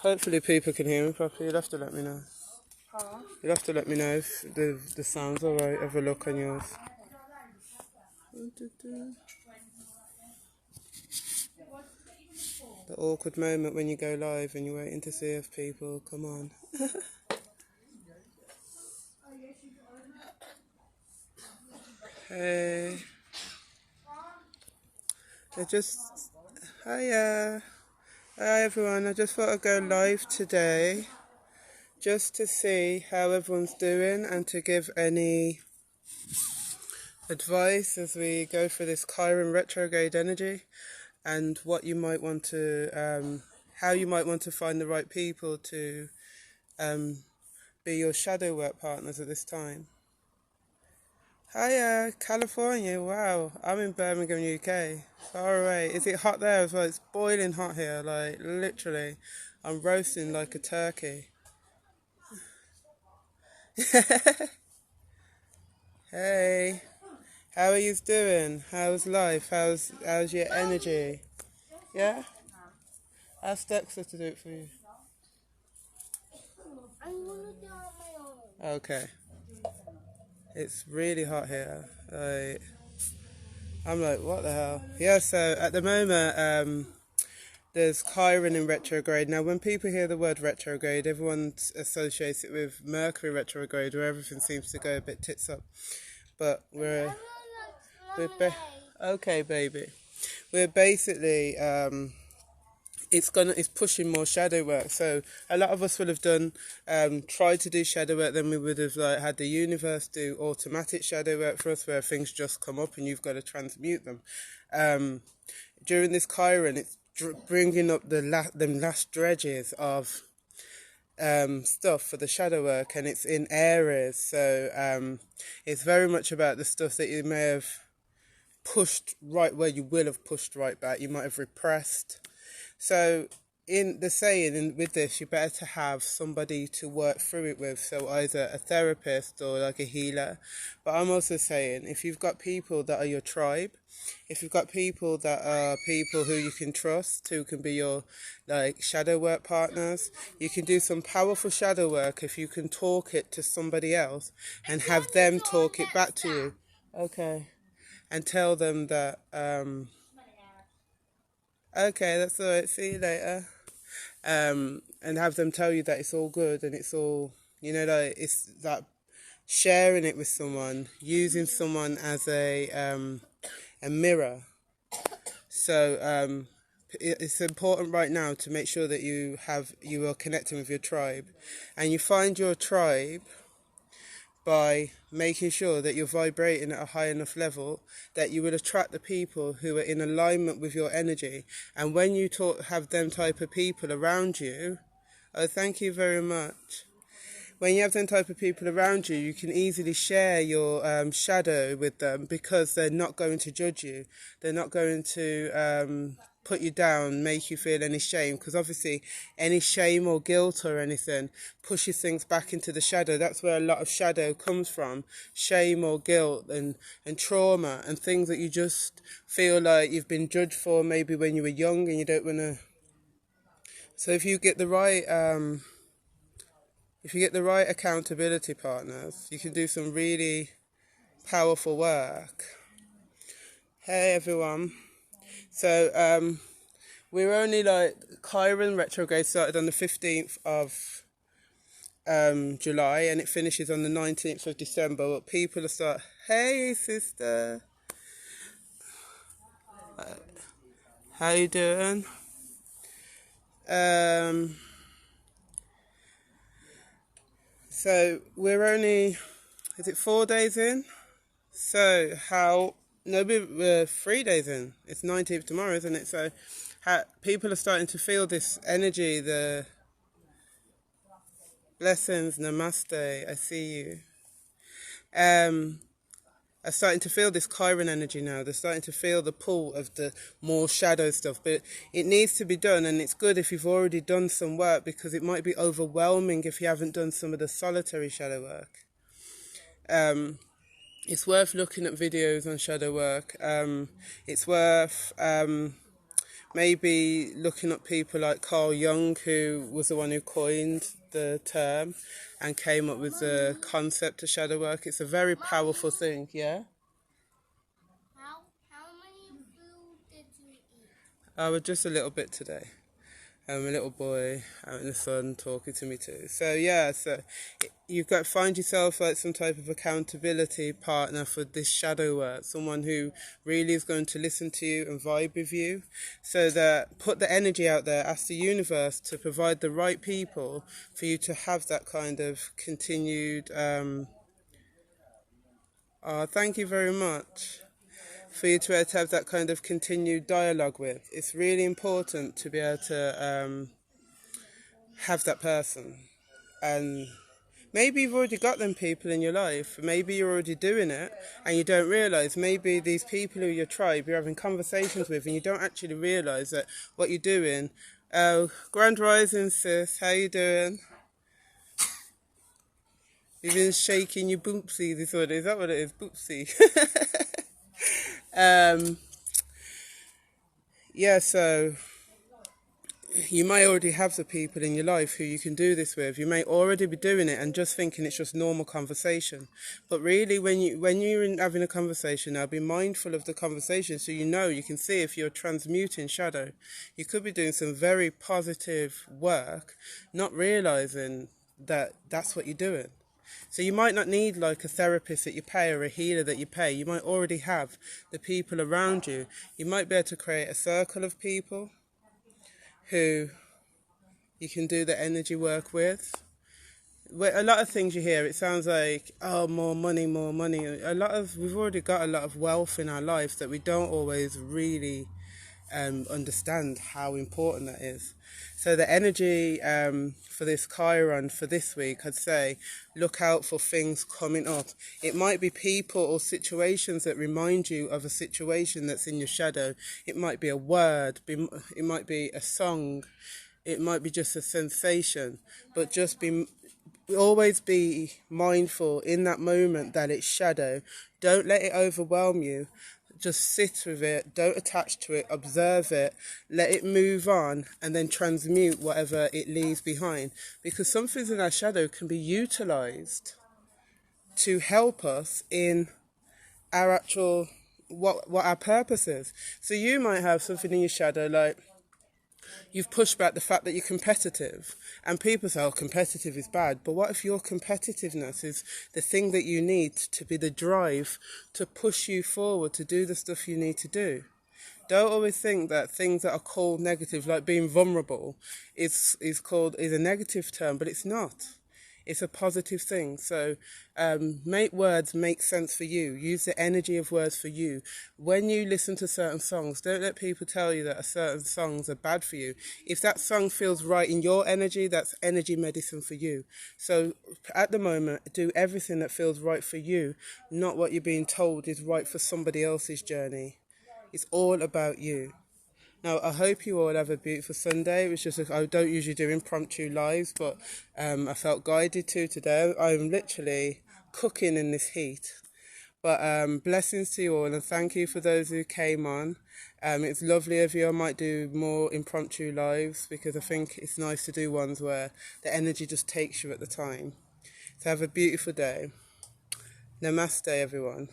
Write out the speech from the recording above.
Hopefully people can hear me properly. You'll have to let me know. Huh? You'll have to let me know if the sound's alright. Have a look on yours. The awkward moment when you go live and you're waiting to see if people come on. Hey. Hiya. Hi everyone. I just thought I'd go live today just to see how everyone's doing and to give any advice as we go through this Chiron retrograde energy and what you might want to, how you might want to find the right people to be your shadow work partners at this time. Hiya, California, wow, I'm in Birmingham, UK, far away. Is it hot there as well? It's boiling hot here, like literally, I'm roasting like a turkey. Hey, how are you doing? How's life? How's your energy? Yeah? Ask Dexter to do it for you. I want to do it on my own. Okay. It's really hot here. I'm like, what the hell? Yeah, so at the moment, there's Chiron in retrograde. Now, when people hear the word retrograde, everyone associates it with Mercury retrograde, where everything seems to go a bit tits up. But okay, baby. We're basically it's pushing more shadow work. So a lot of us will have done tried to do shadow work, then we would have like had the universe do automatic shadow work for us, where things just come up and you've got to transmute them. During this Chiron, it's bringing up the last dredges of stuff for the shadow work, and it's in Aries, so it's very much about the stuff that you may have pushed right where you will have pushed right back, you might have repressed. So in the saying with this, you better to have somebody to work through it with, so either a therapist or like a healer. But I'm also saying, if you've got people that are your tribe, if you've got people that are people who you can trust, who can be your like shadow work partners, you can do some powerful shadow work if you can talk it to somebody else and have them talk it back to you. Okay. And tell them that okay, that's all right, see you later. And have them tell you that it's all good and it's all, you know, like it's that sharing it with someone, using someone as a mirror. So it's important right now to make sure that you are connecting with your tribe, and you find your tribe by making sure that you're vibrating at a high enough level that you will attract the people who are in alignment with your energy. And when you have them type of people around you, oh, thank you very much. When you have them type of people around you, you can easily share your shadow with them, because they're not going to judge you. They're not going to put you down, make you feel any shame, because obviously any shame or guilt or anything pushes things back into the shadow. That's where a lot of shadow comes from, shame or guilt and trauma and things that you just feel like you've been judged for maybe when you were young and you don't want to. So if you get the right accountability partners, you can do some really powerful work. Hey everyone. So we're only like, Chiron retrograde started on the 15th of July and it finishes on the 19th of December. But people are hey sister. How you doing? So we're only, is it 4 days in? So we're 3 days in. It's 19th tomorrow, isn't it? So people are starting to feel this energy, the blessings, namaste, I see you. Are starting to feel this Chiron energy now. They're starting to feel the pull of the more shadow stuff. But it needs to be done, and it's good if you've already done some work, because it might be overwhelming if you haven't done some of the solitary shadow work. It's worth looking at videos on shadow work. It's worth maybe looking at people like Carl Jung, who was the one who coined the term and came up with the concept of shadow work. It's a very powerful thing, yeah? How many food did you eat? Just a little bit today. A little boy out in the sun talking to me too. So yeah, you've got to find yourself like some type of accountability partner for this shadow work, someone who really is going to listen to you and vibe with you, so that put the energy out there, ask the universe to provide the right people for you to have that kind of continued thank you very much. For you to be able to have that kind of continued dialogue with. It's really important to be able to have that person. And maybe you've already got them people in your life. Maybe you're already doing it and you don't realise. Maybe these people who are your tribe, you're having conversations with and you don't actually realise that what you're doing. Grand Rising, sis. How you doing? You've been shaking your boopsie this morning. Is that what it is? Boopsie. Yeah, so you may already have the people in your life who you can do this with. You may already be doing it and just thinking it's just normal conversation. But really, when you're having a conversation now, be mindful of the conversation so you can see if you're transmuting shadow. You could be doing some very positive work, not realising that that's what you're doing. So you might not need like a therapist that you pay or a healer that you pay. You might already have the people around you. You might be able to create a circle of people who you can do the energy work with. A lot of things you hear, it sounds like, oh, more money, more money. We've already got a lot of wealth in our lives that we don't always really understand how important that is. So the energy for this Chiron for this week, I'd say, look out for things coming up. It might be people or situations that remind you of a situation that's in your shadow. It might be a word, it might be a song, it might be just a sensation, but always be mindful in that moment that it's shadow. Don't let it overwhelm you. Just sit with it, don't attach to it, observe it, let it move on, and then transmute whatever it leaves behind. Because some things in our shadow can be utilised to help us in our actual, what our purpose is. So you might have something in your shadow like, you've pushed back the fact that you're competitive, and people say, oh, competitive is bad. But what if your competitiveness is the thing that you need to be the drive to push you forward to do the stuff you need to do? Don't always think that things that are called negative, like being vulnerable, is a negative term, but it's not. It's a positive thing. So make words make sense for you. Use the energy of words for you. When you listen to certain songs, don't let people tell you that certain songs are bad for you. If that song feels right in your energy, that's energy medicine for you. So at the moment, do everything that feels right for you, not what you're being told is right for somebody else's journey. It's all about you. Now, I hope you all have a beautiful Sunday. It was just, I don't usually do impromptu lives, but I felt guided to today. I'm literally cooking in this heat. But blessings to you all, and thank you for those who came on. It's lovely of you. I might do more impromptu lives because I think it's nice to do ones where the energy just takes you at the time. So have a beautiful day. Namaste, everyone.